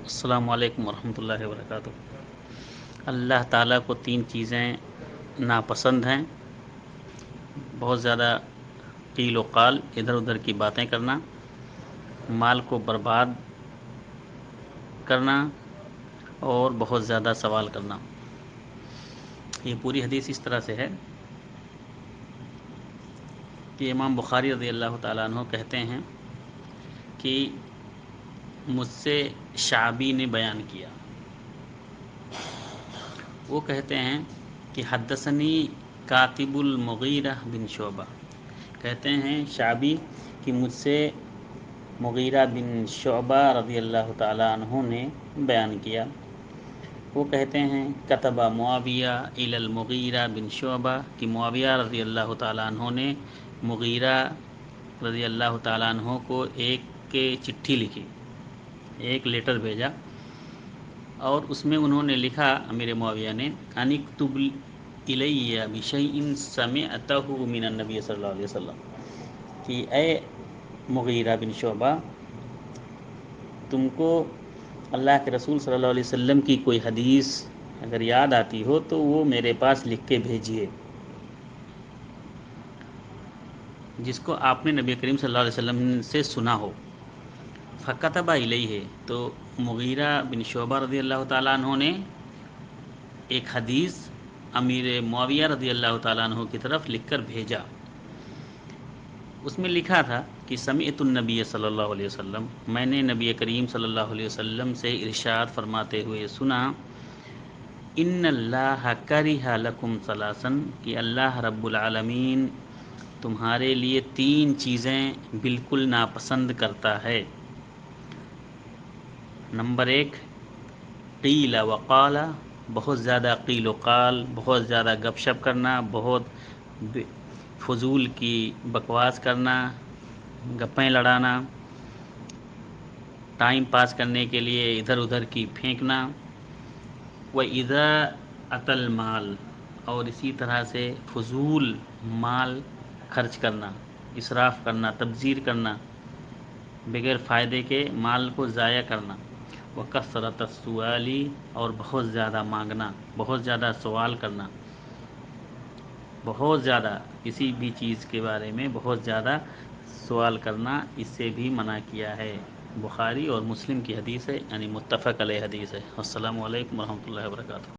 السلام علیکم ورحمۃ اللہ وبرکاتہ۔ اللہ تعالیٰ کو تین چیزیں ناپسند ہیں: بہت زیادہ قیل و قال، ادھر ادھر کی باتیں کرنا، مال کو برباد کرنا، اور بہت زیادہ سوال کرنا۔ یہ پوری حدیث اس طرح سے ہے کہ امام بخاری رضی اللہ تعالیٰ عنہ کہتے ہیں کہ مجھ سے شعبی نے بیان کیا، وہ کہتے ہیں کہ حدثنی کاتب المغیرہ بن شعبہ، کہتے ہیں شعبی کہ مجھ سے مغیرہ بن شعبہ رضی اللہ تعالیٰ عنہ نے بیان کیا۔ وہ کہتے ہیں کتب معاویہ الی المغیرہ بن شعبہ، کہ معاویہ رضی اللہ تعالیٰ عنہ نے مغیرہ رضی اللہ تعالیٰ عنہ کو ایک چٹھی لکھی، ایک لیٹر بھیجا، اور اس میں انہوں نے لکھا، امیر معاویہ نے، ان اکتب الی بشیء سمعتہ من النبی صلی اللہ علیہ وسلم، کہ اے مغیرہ بن شعبہ، تم کو اللہ کے رسول صلی اللہ علیہ وسلم کی کوئی حدیث اگر یاد آتی ہو تو وہ میرے پاس لکھ کے بھیجیے، جس کو آپ نے نبی کریم صلی اللہ علیہ وسلم سے سنا ہو۔ فکتب الیہ، تو مغیرہ بن شعبہ رضی اللہ تعالیٰ عنہ نے ایک حدیث امیر معاویہ رضی اللہ تعالیٰ عنہ کی طرف لکھ کر بھیجا۔ اس میں لکھا تھا کہ سمعت النبی صلی اللہ علیہ وسلم، میں نے نبی کریم صلی اللہ علیہ وسلم سے ارشاد فرماتے ہوئے سنا، ان اللہ کرہ لکم ثلاثا، کہ اللہ رب العالمین تمہارے لیے تین چیزیں بالکل ناپسند کرتا ہے۔ نمبر 1، قیل وقال، بہت زیادہ قیل و قال، بہت زیادہ گپ شپ کرنا، بہت فضول کی بکواس کرنا، گپیں لڑانا، ٹائم پاس کرنے کے لیے ادھر ادھر کی پھینکنا، وَإِذَا أَتَى الْمَالِ، اور اسی طرح سے فضول مال خرچ کرنا، اسراف کرنا، تبذیر کرنا، بغیر فائدے کے مال کو ضائع کرنا، وَكَثْرَةَ السُّؤَالِ، اور بہت زیادہ مانگنا، بہت زیادہ سوال کرنا، بہت زیادہ کسی بھی چیز کے بارے میں بہت زیادہ سوال کرنا، اس سے بھی منع کیا ہے۔ بخاری اور مسلم کی حدیث ہے، یعنی متفق علیہ حدیث ہے۔ السلام علیکم ورحمۃ اللہ وبرکاتہ۔